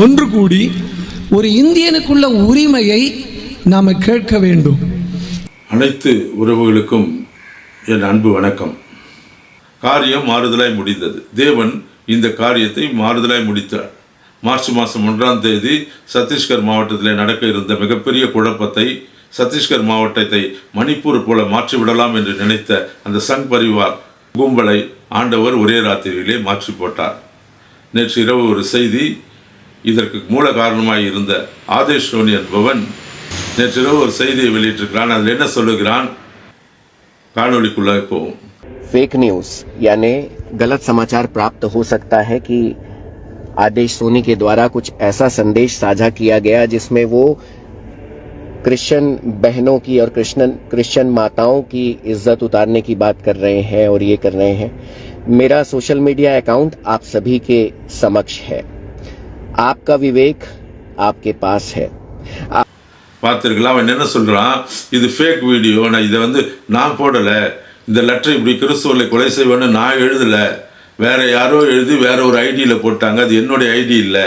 ஒன்று கூடி ஒரு இந்தியனுக்குள்ள உரிமையை நாம் கேட்க வேண்டும். அனைத்து உறவுகளுக்கும் என் அன்பு வணக்கம். காரியம் மாறுதலாய் முடிந்தது. தேவன் இந்த காரியத்தை மாறுதலாய் முடித்தார். மார்ச் மாதம் 1ஆம் தேதி சத்தீஸ்கர் மாவட்டத்தில் நடக்க இருந்த மிகப்பெரிய குழப்பத்தை, சத்தீஸ்கர் மாவட்டத்தை மணிப்பூர் போல மாற்றிவிடலாம் என்று நினைத்த அந்த சங் பரிவார் கும்பலை ஆண்டவர் ஒரே ராத்திரியிலே மாற்றி போட்டார். நேற்று இரவு ஒரு செய்தி, இதற்கு மூல காரணமாக இருந்த ஆதேஷ் சோனி என்பவன் நேற்றிரவு ஒரு செய்தியை வெளியிட்டிருக்கிறான். அதில் என்ன சொல்லுகிறான், காணொலிக்குள்ளாக போவோம். फेक न्यूज यानी गलत समाचार प्राप्त हो सकता है कि आदेश सोनी के द्वारा कुछ ऐसा संदेश साझा किया गया जिसमें वो क्रिश्चियन बहनों की और क्रिश्चियन माताओं की इज्जत उतारने की बात कर रहे हैं और ये कर रहे हैं. मेरा सोशल मीडिया अकाउंट आप सभी के समक्ष है. आपका विवेक आपके पास है. பார்த்துருக்கலாம். அவன் என்ன சொல்கிறான், இது ஃபேக் வீடியோ, நான் போடலை, இந்த லெட்டர் இப்படி கிறிஸ்துவர்களை கொலை செய்வேன்னு நான் எழுதலை, வேற யாரோ எழுதி வேற ஒரு ஐடியில் போட்டாங்க, அது என்னுடைய ஐடி இல்லை.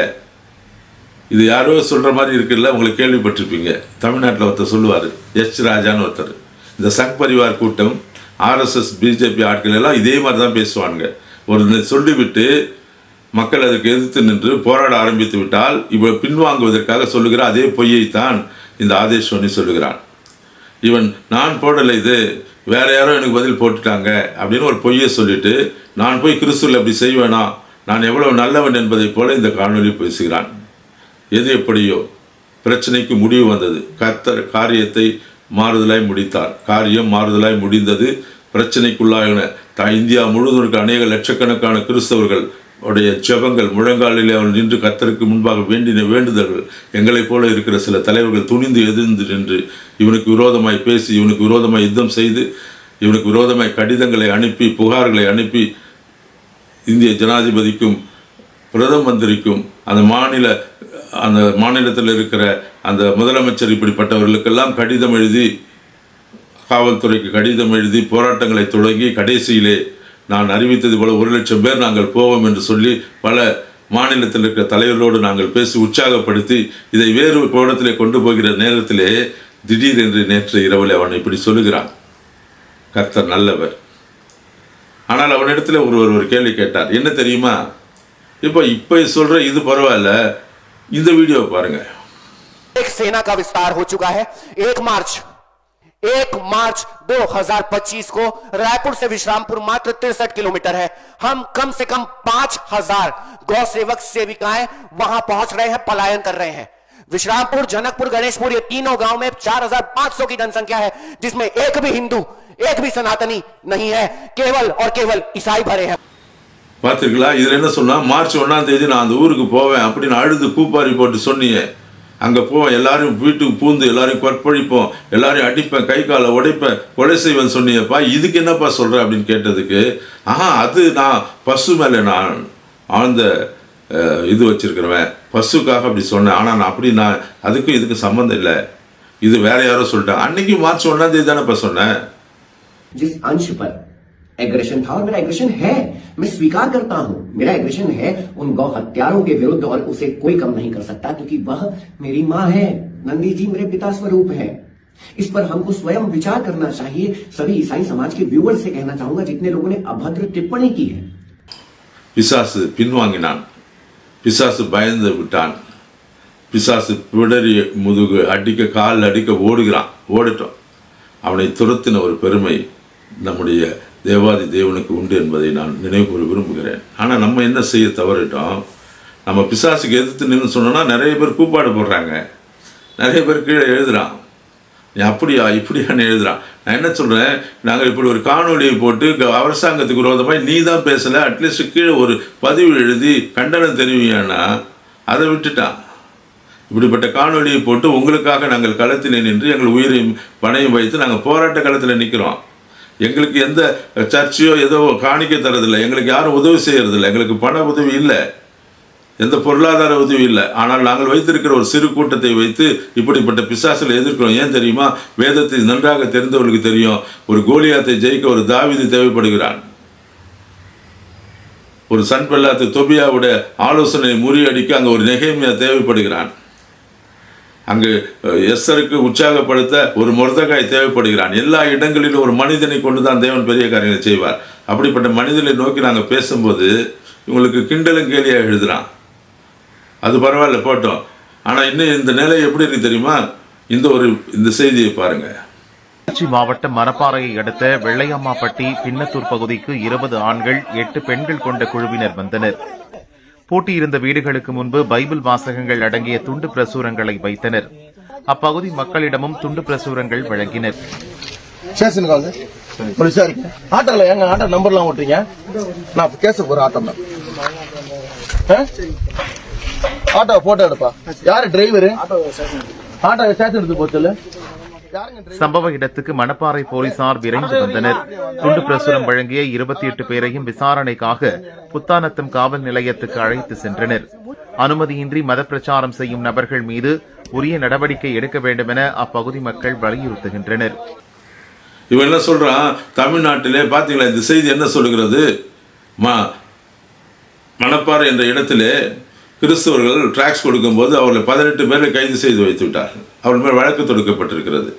இது யாரோ சொல்கிற மாதிரி இருக்குல்ல, உங்களுக்கு கேள்விப்பட்டிருப்பீங்க. தமிழ்நாட்டில் ஒருத்தர் சொல்லுவார், எச் ராஜான்னு ஒருத்தர். இந்த சங் பரிவார் கூட்டம், ஆர்எஸ்எஸ், பிஜேபி ஆட்கள் எல்லாம் இதே மாதிரி தான் பேசுவாங்க. ஒரு சொல்லிவிட்டு மக்கள் அதற்கு எதிர்த்து நின்று போராட ஆரம்பித்து விட்டால் இவன் பின்வாங்குவதற்காக சொல்லுகிற அதே பொய்யைத்தான் இந்த ஆதேஷ் சோனி சொல்லுகிறான். இவன் நான் போடலை, இது வேற யாரோ எனக்கு பதில் போட்டுட்டாங்க அப்படின்னு ஒரு பொய்யை சொல்லிட்டு, நான் போய் கிறிஸ்துவில் அப்படி செய்வேனா, நான் எவ்வளவு நல்லவன் என்பதை போல இந்த காணொலி பேசுகிறான். எது எப்படியோ பிரச்சனைக்கு முடிவு வந்தது. கர்த்தர் காரியத்தை மாறுதலாய் முடித்தார். காரியம் மாறுதலாய் முடிந்தது. பிரச்சனைக்குள்ளாயின இந்தியா முழுவதும் இருக்க அநேக லட்சக்கணக்கான கிறிஸ்தவர்கள் உடைய ஜெபங்கள், முழங்காலில் அவள் நின்று கர்த்தருக்கு முன்பாக வேண்டின வேண்டுதல்கள், எங்களைப் போல இருக்கிற சில தலைவர்கள் துணிந்து எதிர்ந்து நின்று இவனுக்கு விரோதமாய் பேசி, இவனுக்கு விரோதமாய் யுத்தம் செய்து, இவனுக்கு விரோதமாய் கடிதங்களை அனுப்பி, புகார்களை அனுப்பி, இந்திய ஜனாதிபதிக்கும் பிரதம மந்திரிக்கும் அந்த மாநிலத்தில் இருக்கிற அந்த முதலமைச்சர் இப்படிப்பட்டவர்களுக்கெல்லாம் கடிதம் எழுதி, காவல்துறைக்கு கடிதம் எழுதி போராட்டங்களை தொடங்கி கடைசியிலே நான் அறிவித்தது போல 1,00,000 பேர் நாங்கள் போவோம் என்று சொல்லி பல மாநிலத்தில் இருக்கிற தலைவர்களோடு நாங்கள் பேசி உற்சாகப்படுத்தி இதை வேறு கோணத்திலே கொண்டு போகிற நேரத்திலே திடீரென்று நேற்று இரவில் அவன் இப்படி சொல்லுகிறான், கர்த்தர் நல்லவர். ஆனால் அவனிடத்தில் ஒரு கேள்வி கேட்டார். என்ன தெரியுமா, இப்போ சொல்ற இது பரவாயில்ல, இந்த வீடியோ பாருங்க. सेना का विस्तार हो चुका है. 1 मार्च 2025 को रायपुर से विश्रामपुर मात्र 63 किलोमीटर है. हम कम से कम 5,000 गौ सेवक सेविकाएं वहां पहुंच रहे हैं, पलायन कर रहे हैं. विश्रामपुर, जनकपुर, गणेशपुर, ये तीनों गांव में 4,500 की जनसंख्या है, जिसमें एक भी हिंदू, एक भी सनातनी नहीं है, केवल और केवल ईसाई भरे हैं. பார்த்துருக்கலாம். இதில் என்ன சொன்னா, மார்ச் 1ஆம் தேதி நான் அந்த ஊருக்கு போவேன் அப்படின்னு அழுது கூப்பாரி போட்டு சொன்னீங்க. அங்கே போவேன், எல்லாரும் வீட்டுக்கு பூந்து எல்லாரையும் கற்பழிப்போம், எல்லாரையும் அடிப்பேன், கை காலை உடைப்பேன், கொலை செய்வேன் சொன்னீங்கப்பா, இதுக்கு என்னப்பா சொல்கிற அப்படின்னு கேட்டதுக்கு, அது நான் பசு மேலே நான் ஆழ்ந்த இது வச்சிருக்கிறவன், பசுக்காக அப்படி சொன்னேன். ஆனால் நான் அதுக்கும் இதுக்கும் சம்மந்தம் இல்லை, இது வேற யாரோ சொல்லிட்டேன். அன்னைக்கு மார்ச் 1ஆம் தேதி தானேப்பா சொன்னேன். जिस अंश पर एग्रेशन था, और मेरा एग्रेशन है, मैं स्वीकार करता हूं, मेरा एग्रेशन है उन गौ हत्यारों के विरुद्ध, और उसे कोई कम नहीं कर सकता, क्योंकि वह मेरी मां है, नंदी जी मेरे पिता स्वरूप है. इस पर हमको स्वयं विचार करना चाहिए. सभी ईसाई समाज के व्यूअर्स से कहना चाहूंगा, जितने लोगों ने अभद्र टिप्पणी की है. பிசாசு பின்வாங்கினான், பிசாசு பயந்து விட்டான், பிசாசு பிடறி முதுகு அடிக்க, கால் அடிக்க ஓடுகிறான். ஓடட்டும், அவனை துரத்தின ஒரு பெருமை நம்முடைய தேவாதி தேவனுக்கு உண்டு என்பதை நான் நினைவு கூற விரும்புகிறேன். ஆனால் நம்ம என்ன செய்ய தவறிட்டோம், நம்ம பிசாசுக்கு எதிர்த்து நின்று சொன்னோன்னா நிறைய பேர் கூப்பாடு போடுறாங்க, நிறைய பேர் கீழே எழுதுகிறான், நீ அப்படியா இப்படியான்னு எழுதுகிறான். நான் என்ன சொல்கிறேன், நாங்கள் இப்படி ஒரு காணொலியை போட்டு அரசாங்கத்துக்கு விரோதமாக நீ தான் பேசலை, அட்லீஸ்ட் கீழே ஒரு பதிவு எழுதி கண்டனம் தெரிவிங்கன்னா அதை விட்டுட்டான். இப்படிப்பட்ட காணொலியை போட்டு உங்களுக்காக நாங்கள் களத்தில் நின்று எங்கள் உயிரையும் பணையும் வைத்து நாங்கள் போராட்ட களத்தில் நிற்கிறோம். எங்களுக்கு எந்த சர்ச்சையோ ஏதோ காணிக்க தரதில்லை, எங்களுக்கு யாரும் உதவி செய்யறதில்லை, எங்களுக்கு பண உதவி இல்லை, எந்த பொருளாதார உதவி இல்லை. ஆனால் நாங்கள் வைத்திருக்கிற ஒரு சிறு கூட்டத்தை வைத்து இப்படிப்பட்ட பிசாசுகளை எதிர்க்கிறோம். ஏன் தெரியுமா, வேதத்தை நன்றாக தெரிந்தவர்களுக்கு தெரியும், ஒரு கோலியாத்தை ஜெயிக்க ஒரு தாவீது தேவைப்படுகிறான். ஒரு சன்பல்லாத்து தொபியாவுடைய ஆலோசனை முறியடிக்க அங்கே ஒரு நெகேமியா தேவைப்படுகிறான். அங்கு எஸ்தருக்கு உற்சாகப்படுத்த ஒரு மொர்தெகாய் தேவைப்படுகிறான். எல்லா இடங்களிலும் ஒரு மனிதனை கொண்டு தான் தேவன் பெரிய காரியங்களை செய்வார். அப்படிப்பட்ட மனிதனை நோக்கி நாங்கள் பேசும்போது இவங்களுக்கு கிண்டலும் கேலியாக எழுதுகிறான். அது பரவாயில்ல போட்டோம். ஆனால் இன்னும் இந்த நிலை எப்படி இருக்கு தெரியுமா? இந்த செய்தியை பாருங்கள். திருச்சி மாவட்டம் மணப்பாறையை அடுத்த வெள்ளையம்மாப்பட்டி பின்னத்தூர் பகுதிக்கு 20 ஆண்கள் 8 பெண்கள் கொண்ட குழுவினர் வந்தனர். பூட்டியிருந்த வீடுகளுக்கு முன்பு பைபிள் வாசகங்கள் அடங்கிய துண்டு பிரசுரங்களை வைத்தனர். அப்பகுதி மக்களிடமும் துண்டு பிரசுரங்கள் வழங்கினர். ஆட்டோல எங்க ஆட்டோ நம்பர்லாம் ஓட்டுறீங்க? நான் கேச ஒரு ஆட்டோ தான். ஆட்டோ போட்டோ எடுப்பா. யாரு டிரைவரு? ஆட்டோ ஸ்டேஷன் எடுத்து போச்சு. சம்பவ இடத்துக்கு மணப்பாறை போலீசார் விரைந்து வந்தனர். துண்டு பிரசுரம் வழங்கிய 28 பேரையும் விசாரணைக்காக புத்தானத்தம் காவல் நிலையத்துக்கு அழைத்து சென்றனர். அனுமதியின்றி மத பிரச்சாரம் செய்யும் நபர்கள் மீது உரிய நடவடிக்கை எடுக்க வேண்டும் என அப்பகுதி மக்கள் வலியுறுத்துகின்றனர். இவன் என்ன சொல்றான்? தமிழ்நாட்டிலே பாத்தீங்களா இந்த செய்தி என்ன சொல்லுகிறது? மணப்பாறை என்ற இடத்திலே கிறிஸ்தவர்கள் டிராக்ஸ் கொடுக்கும்போது அவர்களை 18 பேரை கைது செய்து வைத்து விட்டார்கள். அவர்கள் மேல் வழக்கு தொடுக்கப்பட்டிருக்கிறது.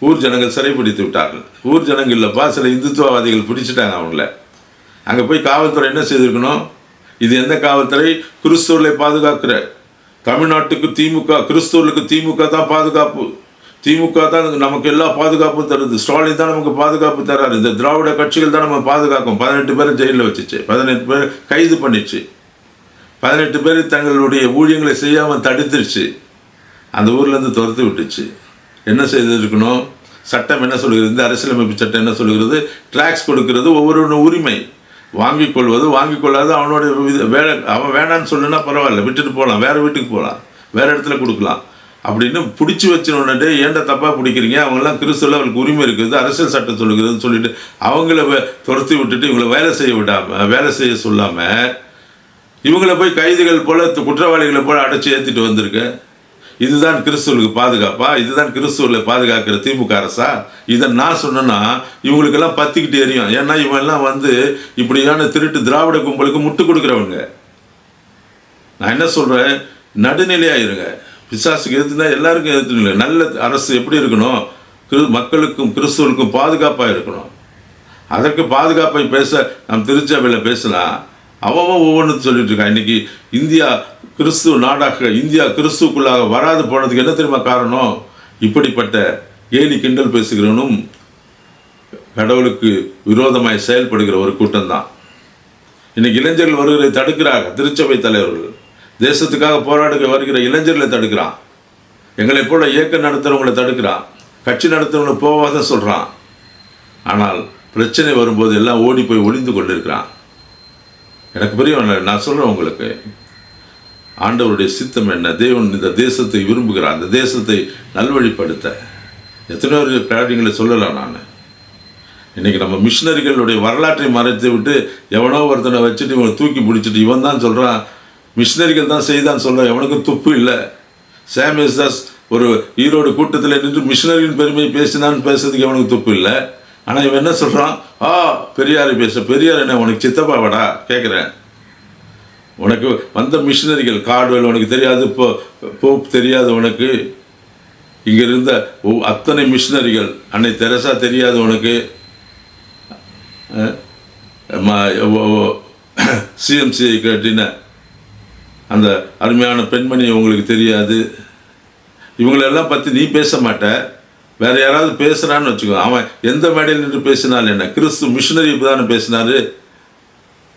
ஊர் ஜனங்கள் சிறைப்பிடித்து விட்டார்கள். ஊர் ஜனங்கள் இல்லைப்பா, சில இந்துத்துவவாதிகள் பிடிச்சிட்டாங்க அவங்கள. அங்கே போய் காவல்துறை என்ன செய்திருக்கணும்? இது எந்த காவல்துறை? கிறிஸ்தவர்களை பாதுகாக்கிற தமிழ்நாட்டுக்கு திமுக, கிறிஸ்தவர்களுக்கு திமுக தான் பாதுகாப்பு. திமுக தான் நமக்கு எல்லா பாதுகாப்பும் தருது. ஸ்டாலின் தான் நமக்கு பாதுகாப்பு தராரு. இந்த திராவிட கட்சிகள் தான் நம்ம பாதுகாக்கும். 18 பேரை ஜெயிலில் வச்சுச்சு, 18 பேர் கைது பண்ணிச்சு, 18 பேர் தங்களுடைய ஊழியங்களை செய்யாமல் தடுத்துருச்சு, அந்த ஊர்லேருந்து துரத்து விட்டுச்சு. என்ன செய்திருக்கணும்? சட்டம் என்ன சொல்கிறது? இந்த அரசியலமைப்பு சட்டம் என்ன சொல்கிறது? டிராக்ஸ் கொடுக்கிறது ஒவ்வொரு உரிமை. வாங்கிக் கொள்வது வாங்கிக் கொள்ளாது அவனுடைய வேலை. அவன் வேணான்னு சொல்லுன்னா பரவாயில்ல, விட்டுட்டு போகலாம், வேறு வீட்டுக்கு போகலாம், வேறு இடத்துல கொடுக்கலாம் அப்படின்னு பிடிச்சி வச்சுனோடனே ஏன்டா தப்பாக பிடிக்கிறீங்க, அவங்கெல்லாம் கிறிஸ்துவில் அவங்களுக்கு உரிமை இருக்குது, அரசியல் சட்டம் சொல்லுகிறதுன்னு சொல்லிட்டு அவங்கள துரத்தி விட்டுட்டு இவங்களை வேலை செய்ய சொல்லாமல் இவங்களை போய் கைதிகள் போல குற்றவாளிகளை போல அடைச்சி ஏற்றிட்டு வந்திருக்க. இதுதான் கிறிஸ்துவர்களுக்கு பாதுகாப்பா? இதுதான் கிறிஸ்துவர்களை பாதுகாக்கிற திமுக அரசா? இதை நான் சொன்னேன்னா இவங்களுக்கெல்லாம் பத்திக்கிட்டு எரியும். ஏன்னா இவங்கெல்லாம் இப்படியான திருட்டு திராவிட கும்பலுக்கு முட்டு கொடுக்குறவங்க. நான் என்ன சொல்கிறேன்? நடுநிலையாக இருங்க. பிசாசுக்கு எதிர்த்துனா எல்லாருக்கும் எதிர்த்து. நல்ல அரசு எப்படி இருக்கணும்? மக்களுக்கும் கிறிஸ்துவர்களுக்கும் பாதுகாப்பாக இருக்கணும். அதற்கு பாதுகாப்பை பேச நாம் திருச்சபையில் பேசலாம். அவன் ஒவ்வொன்று சொல்லிட்டு இருக்கான். இன்னைக்கு இந்தியா கிறிஸ்துவ நாடாக, இந்தியா கிறிஸ்துவுக்குள்ளாக வராது போனதுக்கு என்ன தெரியுமா காரணம்? இப்படிப்பட்ட கேலி கிண்டல் பேசுகிறவனும் கடவுளுக்கு விரோதமாய் செயல்படுகிற ஒரு கூட்டம் தான். இன்னைக்கு இளைஞர்கள் வருகிறதை தடுக்கிறாங்க. திருச்சபை தலைவர்கள் தேசத்துக்காக போராடுக வருகிற இளைஞர்களை தடுக்கிறான். எங்களை போல இயக்கம் நடத்துகிறவங்களை தடுக்கிறான். கட்சி நடத்துகிறவங்களை போவாத சொல்கிறான். ஆனால் பிரச்சனை வரும்போது எல்லாம் ஓடி போய் ஒளிந்து கொண்டிருக்கிறான். எனக்கு புரியும். நான் சொல்கிறேன் உங்களுக்கு, ஆண்டவருடைய சித்தம் என்ன? தேவன் இந்த தேசத்தை விரும்புகிறார். அந்த தேசத்தை நல்வழிப்படுத்த எத்தனையோ காரியங்களை சொல்லலாம். நான் இன்றைக்கி நம்ம மிஷினரிகளுடைய வரலாற்றை மறைத்து விட்டு எவனோ ஒருத்தனை வச்சுட்டு இவனை தூக்கி பிடிச்சிட்டு இவன் தான் சொல்கிறான் மிஷினரிகள் தான் செய்தான்னு சொல்கிறான். எவனுக்கும் துப்பு இல்லை. சாமுவேல் தாஸ் ஒரு ஈரோடு கூட்டத்தில் நின்று மிஷினரியின் பெருமையை பேசினான்னு பேசுறதுக்கு எவனுக்கு துப்பு இல்லை. ஆனால் இவன் என்ன சொல்கிறான்? பெரியாரை பெரியார் என்ன உனக்கு சித்தப்பாவடா கேட்குறேன். உனக்கு வந்த மிஷினரிகள் கார்டுவெல் உனக்கு தெரியாது, போப் தெரியாது உனக்கு, இங்கே இருந்த அத்தனை மிஷினரிகள், அன்னை தெரசா தெரியாது உனக்கு, சிஎம்சிஐ கட்டின அந்த அருமையான பெண்மணி உங்களுக்கு தெரியாது. இவங்களெல்லாம் பற்றி நீ பேச மாட்ட. வேறு யாராவது பேசுகிறான்னு வச்சுக்கோ. அவன் எந்த மேடையில் நின்று பேசினாலும் என்ன, கிறிஸ்து மிஷினரி தானே பேசினார்.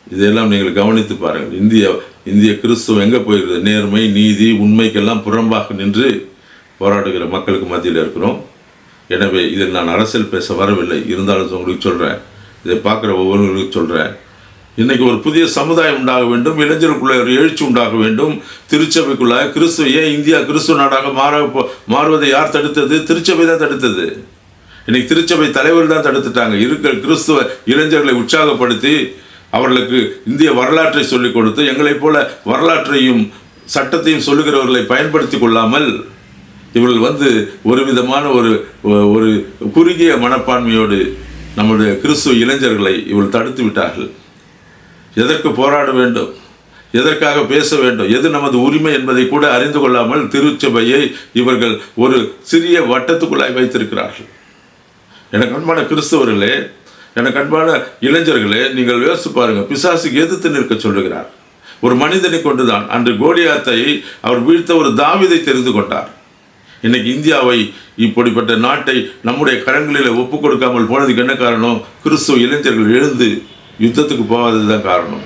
இதெல்லாம் நீங்கள் கவனித்து பாருங்கள். இந்திய கிறிஸ்துவம் எங்கே போயிருக்குது? நேர்மை, நீதி, உண்மைக்கெல்லாம் புறம்பாக நின்று போராடுகிற மக்களுக்கு மத்தியில் இருக்கிறோம். எனவே இதில் நான் அரசியல் பேச வரவில்லை. இருந்தாலும் உங்களுக்கு சொல்கிறேன், இதை பார்க்குற ஒவ்வொருவர்களுக்கும் சொல்கிறேன், இன்றைக்கி ஒரு புதிய சமுதாயம் உண்டாக வேண்டும். இளைஞருக்குள்ளே ஒரு எழுச்சி உண்டாக வேண்டும். திருச்சபைக்குள்ளாக கிறிஸ்துவ ஏன் இந்தியா கிறிஸ்துவ நாடாக மாறுவதை யார் தடுத்தது? திருச்சபை தான் தடுத்தது. இன்றைக்கி திருச்சபை தலைவர் தான் தடுத்துட்டாங்க. இருக்கிற கிறிஸ்துவ இளைஞர்களை உற்சாகப்படுத்தி அவர்களுக்கு இந்திய வரலாற்றை சொல்லிக் கொடுத்து எங்களைப் போல வரலாற்றையும் சட்டத்தையும் சொல்லுகிறவர்களை பயன்படுத்தி கொள்ளாமல் இவர்கள் ஒரு விதமான ஒரு குறுகிய மனப்பான்மையோடு நம்முடைய கிறிஸ்துவ இளைஞர்களை இவர்கள் தடுத்து விட்டார்கள். எதற்கு போராட வேண்டும், எதற்காக பேச வேண்டும், எது நமது உரிமை என்பதை கூட அறிந்து கொள்ளாமல் திருச்சபையை இவர்கள் ஒரு சிறிய வட்டத்துக்குள்ளாய் வைத்திருக்கிறார்கள். எனக்கு அன்பான கிறிஸ்தவர்களே, எனக்கு அன்பான இளைஞர்களே, நீங்கள் யோசித்து பாருங்கள். பிசாசுக்கு எதிர்த்து நிற்க சொல்லுகிறார். ஒரு மனிதனை கொண்டுதான் அன்று கோலியாத்தை அவர் வீழ்த்த ஒரு தாவீதை தெரிந்து கொண்டார். இன்னைக்கு இந்தியாவை, இப்படிப்பட்ட நாட்டை நம்முடைய கரங்களில் ஒப்பு கொடுக்காமல் போனதுக்கு என்ன காரணம்? கிறிஸ்துவ இளைஞர்கள் எழுந்து யுத்தத்துக்கு போகாதது தான் காரணம்.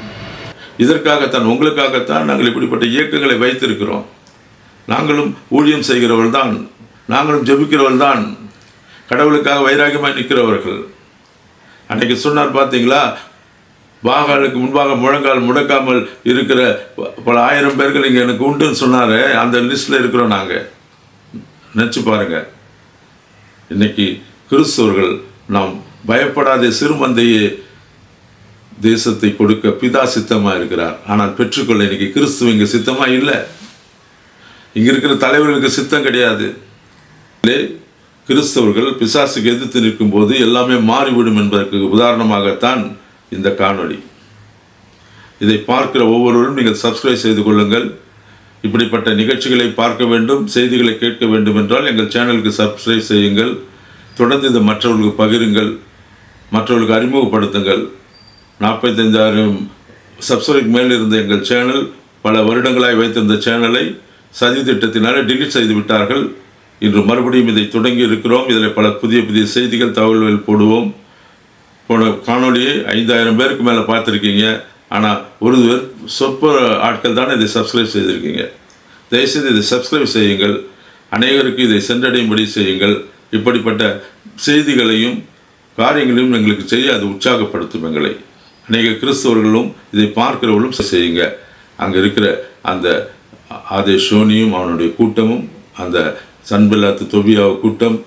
இதற்காகத்தான், உங்களுக்காகத்தான் நாங்கள் இப்படிப்பட்ட இயக்கங்களை வைத்திருக்கிறோம். நாங்களும் ஊழியம் செய்கிறவர்கள் தான், நாங்களும் ஜெபிக்கிறவர்கள் தான், கடவுளுக்காக வைராகியமாக நிற்கிறவர்கள். அன்னைக்கு சொன்னார் பார்த்தீங்களா, பாகாலுக்கு முன்பாக முழங்கால் முடக்காமல் இருக்கிற பல ஆயிரம் பேர்கள் இங்கே எனக்கு உண்டுன்னு சொன்னார். அந்த லிஸ்ட்டில் இருக்கிறோம் நாங்கள். நினச்சி பாருங்கள். இன்னைக்கு கிறிஸ்தவர்கள் நாம் பயப்படாத சிறுமந்தையே தேசத்தை கொடுக்க பிதா சித்தமாக இருக்கிறார். ஆனால் பெற்றுக்கொள்ள இன்னைக்கு கிறிஸ்துவ இங்கே சித்தமாக இல்லை. இங்கே இருக்கிற தலைவர்களுக்கு சித்தம் கிடையாது. கிறிஸ்தவர்கள் பிசாசுக்கு எதிர்த்து நிற்கும் போது எல்லாமே மாறிவிடும் என்பதற்கு உதாரணமாகத்தான் இந்த காணொளி. இதை பார்க்கிற ஒவ்வொருவரும் நீங்கள் சப்ஸ்கிரைப் செய்து கொள்ளுங்கள். இப்படிப்பட்ட நிகழ்ச்சிகளை பார்க்க வேண்டும், செய்திகளை கேட்க வேண்டும் என்றால் எங்கள் சேனலுக்கு சப்ஸ்கிரைப் செய்யுங்கள். தொடர்ந்து இதை மற்றவர்களுக்கு பகிருங்கள், மற்றவர்களுக்கு அறிமுகப்படுத்துங்கள். 45,000 சப்ஸ்கிரைப் மேல் இருந்த எங்கள் சேனல், பல வருடங்களாய் வைத்திருந்த சேனலை சதி திட்டத்தினால டிலீட் செய்து விட்டார்கள். இன்று மறுபடியும் இதை தொடங்கி இருக்கிறோம். இதில் பல புதிய புதிய செய்திகள், தகவல்கள் போடுவோம். போன காணொலியை 5,000 பேருக்கு மேலே பார்த்துருக்கீங்க. ஆனால் ஒரு சொற்ப ஆட்கள் தானே இதை சப்ஸ்கிரைப் செய்திருக்கீங்க. தயவுசெய்து இதை சப்ஸ்கிரைப் செய்யுங்கள். அநேகருக்கு இதை சென்றடையும்படி செய்யுங்கள். இப்படிப்பட்ட செய்திகளையும் காரியங்களையும் எங்களுக்கு செய்ய அது உற்சாகப்படுத்தும் எங்களை. அநேக கிறிஸ்தவர்களும் இதை பார்க்கிறவர்களும் செய்யுங்க. அங்கே இருக்கிற அந்த ஆதேஷ் ஷோனியும் அவனுடைய கூட்டமும், அந்த சன்பில்லாத்து தொபியா கூட்டம்,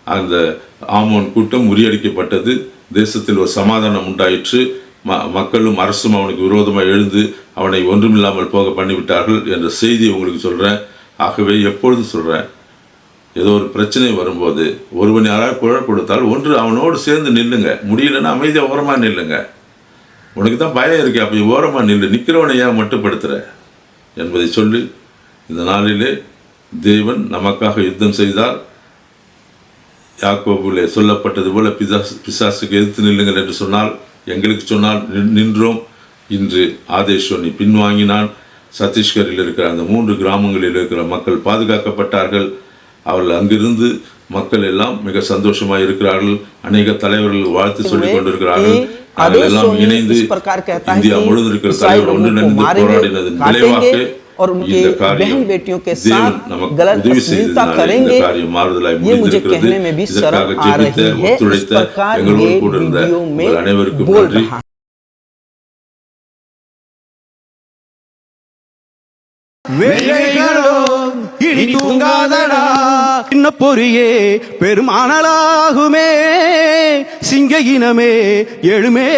அந்த ஆமோன் கூட்டம் முறியடிக்கப்பட்டது. தேசத்தில் ஒரு சமாதானம் உண்டாயிற்று. மக்களும் அரசும் அவனுக்கு விரோதமாக எழுந்து அவனை ஒன்றுமில்லாமல் போக பண்ணிவிட்டார்கள் என்ற செய்தி உங்களுக்கு சொல்கிறேன். ஆகவே எப்பொழுது சொல்கிறேன், ஏதோ ஒரு பிரச்சனை வரும்போது ஒருவன் யாராவது குழல் கொடுத்தால் ஒன்று அவனோடு சேர்ந்து நில்லுங்க. முடியலன்னா அமைதியாக ஓரமாக நில்லுங்க. உனக்கு தான் பயம் இருக்கு, அப்படி ஓரமாக நில்லு. நிற்கிறவனை ஏன் மட்டுப்படுத்துகிற என்பதை சொல்லி, இந்த நாளிலே தேவன் நமக்காக யுத்தம் செய்தார். யாக்கோபுலே சொல்லப்பட்டது போல பிசாசுக்கு எதிர்த்து நில்லுங்கள் என்று சொன்னால், எங்களுக்கு சொன்னால் நின்றோம். இன்று ஆதேஷோனி பின்வாங்கினான். சத்தீஸ்கரில் இருக்கிற அந்த 3 கிராமங்களில் இருக்கிற மக்கள் பாதுகாக்கப்பட்டார்கள். அவர்கள் அங்கிருந்து மக்கள் எல்லாம் மிக சந்தோஷமாக இருக்கிறார்கள். அநேக தலைவர்கள் வாழ்த்து சொல்லிக் கொண்டிருக்கிறார்கள். அவர்கள் எல்லாம் இணைந்து இந்தியா முழுவதும் இருக்கிற தலைவர் ஒன்றிணைந்து போராடினதன் விளைவாக और उनके बहन बेटियों के साथ गलत अस्मिता करेंगे, ये मुझे कहने में भी शर्म आ रही है। इस प्रकार ये वीडियो में बोल रहा है। வேலைகளோ இனி தூங்காதடா, சின்ன பொறியே பெருமானலாகுமே, சிங்க இனமே எழுமே,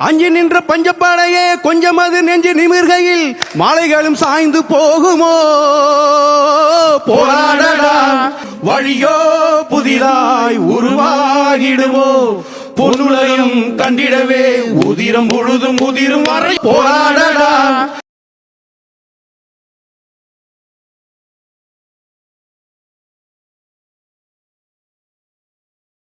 அஞ்சு நின்ற பஞ்சப்படையே கொஞ்சம் அது நெஞ்சு நிமிர்கையில் மாலைகளும் சாய்ந்து போகுமோ. போராடடா வழியோ புதிதாய் உருவாகிடுமோ, பொன்னுலகம் கண்டிடவே உதிரம் முழுதும் உதிரும் வரை போராடடா